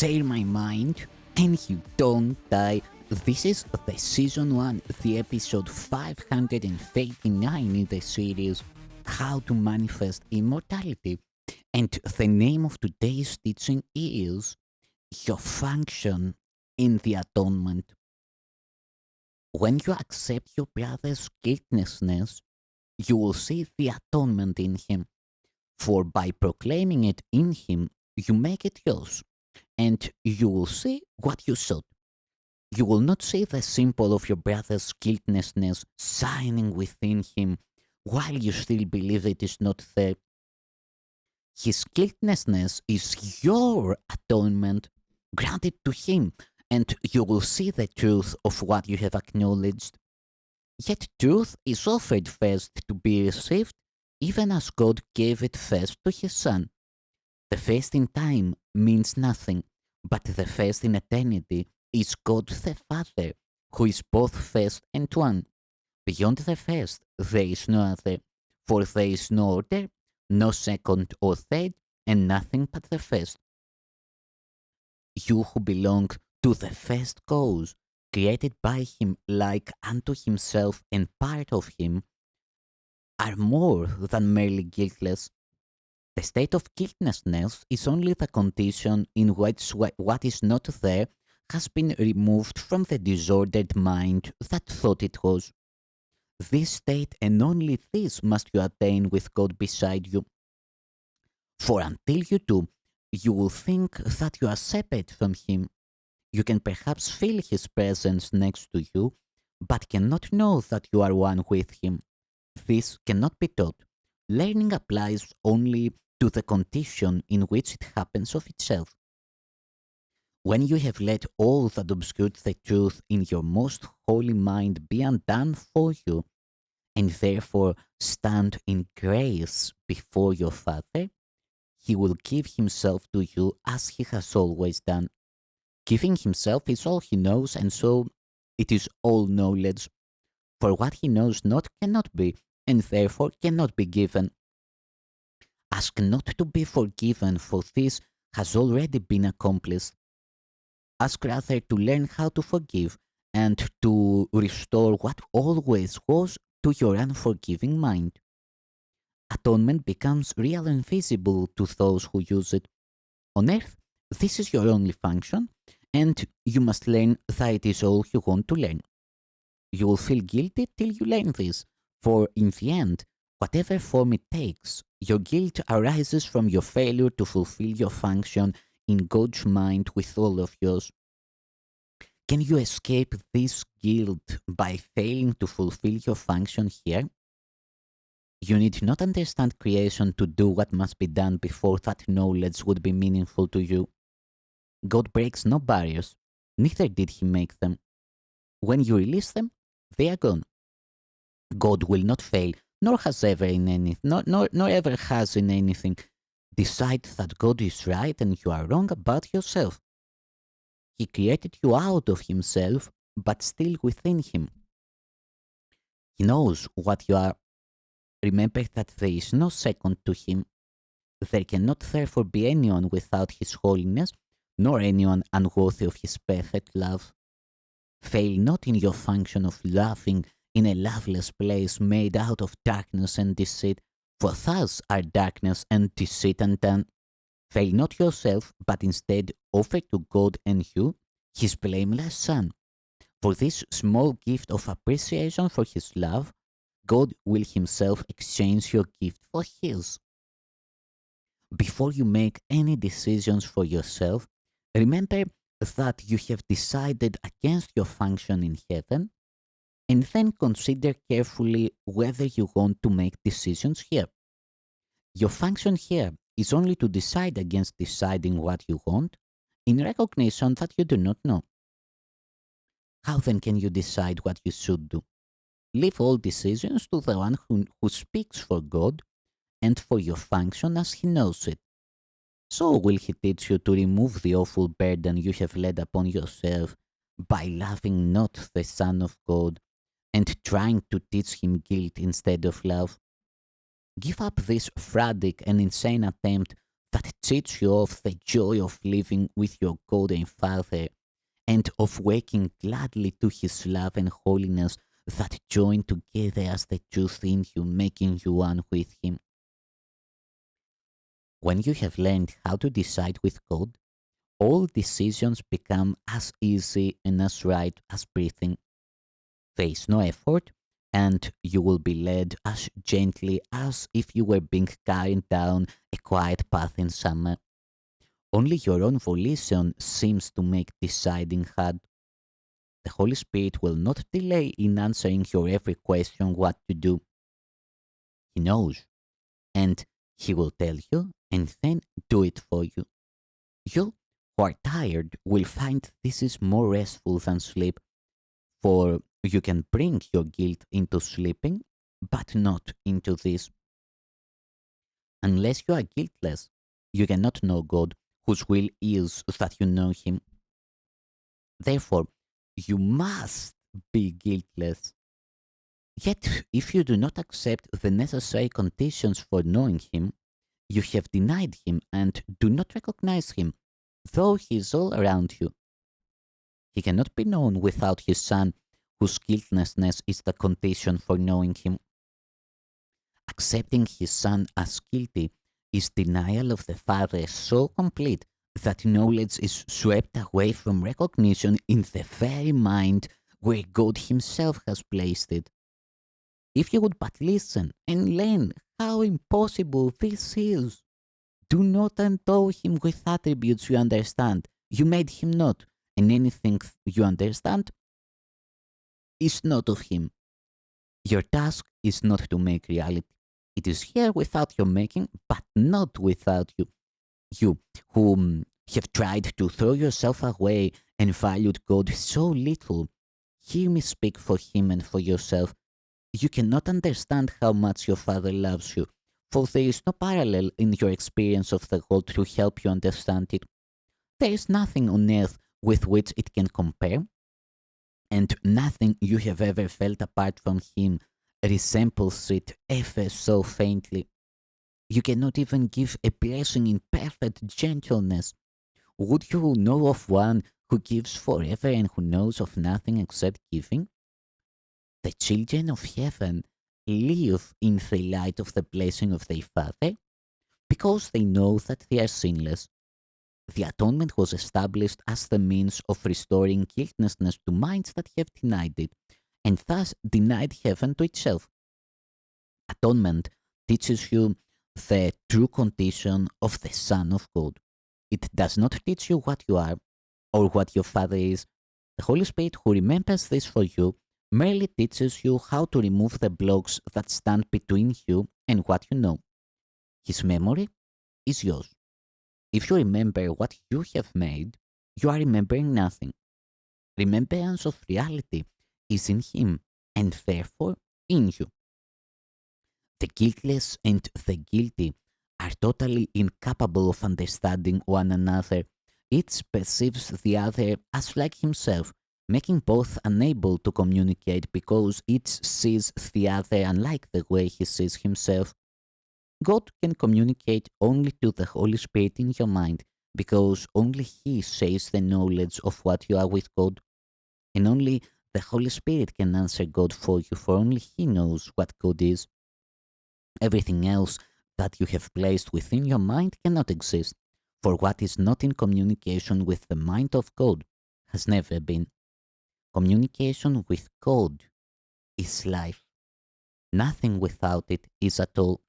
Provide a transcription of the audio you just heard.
share my mind and you don't die. This is the season 1, the episode 539 in the series How to Manifest Immortality. And the name of today's teaching is Your Function in the Atonement. When you accept your brother's guiltlessness, you will see the atonement in him. For by proclaiming it in him, you make it yours, and you will see what you sought. You will not see the symbol of your brother's guiltlessness shining within him while you still believe it is not there. His guiltlessness is your atonement granted to him, and you will see the truth of what you have acknowledged. Yet truth is offered first to be received, even as God gave it first to his Son. The first in time means nothing, but the first in eternity is God the Father, who is both first and one. Beyond the first, there is no other, for there is no order, no second or third, and nothing but the first. You who belong to the first cause, created by him like unto himself and part of him, are more than merely guiltless. The state of guiltlessness is only the condition in which what is not there has been removed from the disordered mind that thought it was. This state and only this must you attain with God beside you. For until you do, you will think that you are separate from Him. You can perhaps feel His presence next to you, but cannot know that you are one with Him. This cannot be taught. Learning applies only to the condition in which it happens of itself. When you have let all that obscured the truth in your most holy mind be undone for you, and therefore stand in grace before your Father, He will give Himself to you as He has always done. Giving Himself is all He knows, and so it is all knowledge. For what He knows not cannot be, and therefore cannot be given. Ask not to be forgiven, for this has already been accomplished. Ask rather to learn how to forgive and to restore what always was to your unforgiving mind. Atonement becomes real and visible to those who use it. On earth, this is your only function, and you must learn that it is all you want to learn. You will feel guilty till you learn this, for in the end, whatever form it takes, your guilt arises from your failure to fulfill your function in God's mind with all of yours. Can you escape this guilt by failing to fulfill your function here? You need not understand creation to do what must be done before that knowledge would be meaningful to you. God breaks no barriers, neither did He make them. When you release them, they are gone. God will not fail, nor has ever in anything, nor ever has in anything. Decide that God is right and you are wrong about yourself. He created you out of Himself, but still within Him. He knows what you are. Remember that there is no second to Him. There cannot therefore be anyone without His holiness, nor anyone unworthy of His perfect love. Fail not in your function of loving in a loveless place made out of darkness and deceit, for thus are darkness and deceit undone. Fail not yourself, but instead offer to God and you His blameless Son. For this small gift of appreciation for His love, God will Himself exchange your gift for His. Before you make any decisions for yourself, remember that you have decided against your function in heaven, and then consider carefully whether you want to make decisions here. Your function here is only to decide against deciding what you want in recognition that you do not know. How then can you decide what you should do? Leave all decisions to the one who speaks for God and for your function as He knows it. So will He teach you to remove the awful burden you have laid upon yourself by loving not the Son of God and trying to teach Him guilt instead of love. Give up this frantic and insane attempt that teach you of the joy of living with your God and Father, and of waking gladly to His love and holiness that join together as the truth in you, making you one with Him. When you have learned how to decide with God, all decisions become as easy and as right as breathing. There is no effort, and you will be led as gently as if you were being carried down a quiet path in summer. Only your own volition seems to make deciding hard. The Holy Spirit will not delay in answering your every question what to do. He knows, and He will tell you and then do it for you. You who are tired will find this is more restful than sleep, for you can bring your guilt into sleeping, but not into this. Unless you are guiltless, you cannot know God, whose will is that you know Him. Therefore, you must be guiltless. Yet, if you do not accept the necessary conditions for knowing Him, you have denied Him and do not recognize Him, though He is all around you. He cannot be known without His Son, whose guiltlessness is the condition for knowing Him. Accepting His Son as guilty is denial of the Father so complete that knowledge is swept away from recognition in the very mind where God Himself has placed it. If you would but listen and learn how impossible this is, do not endow Him with attributes you understand. You made Him not, and anything you understand is not of Him. Your task is not to make reality. It is here without your making, but not without you. You who have tried to throw yourself away and valued God so little, hear me speak for Him and for yourself. You cannot understand how much your Father loves you, for there is no parallel in your experience of the world to help you understand it. There is nothing on earth with which it can compare, and nothing you have ever felt apart from Him resembles it ever so faintly. You cannot even give a blessing in perfect gentleness. Would you know of one who gives forever and who knows of nothing except giving? The children of heaven live in the light of the blessing of their Father because they know that they are sinless. The atonement was established as the means of restoring guiltlessness to minds that have denied it, and thus denied heaven to itself. Atonement teaches you the true condition of the Son of God. It does not teach you what you are or what your Father is. The Holy Spirit, who remembers this for you, merely teaches you how to remove the blocks that stand between you and what you know. His memory is yours. If you remember what you have made, you are remembering nothing. Remembrance of reality is in Him and therefore in you. The guiltless and the guilty are totally incapable of understanding one another. Each perceives the other as like himself, making both unable to communicate because each sees the other unlike the way he sees himself. God can communicate only to the Holy Spirit in your mind because only He shares the knowledge of what you are with God, and only the Holy Spirit can answer God for you, for only He knows what God is. Everything else that you have placed within your mind cannot exist, for what is not in communication with the mind of God has never been. Communication with God is life. Nothing without it is at all.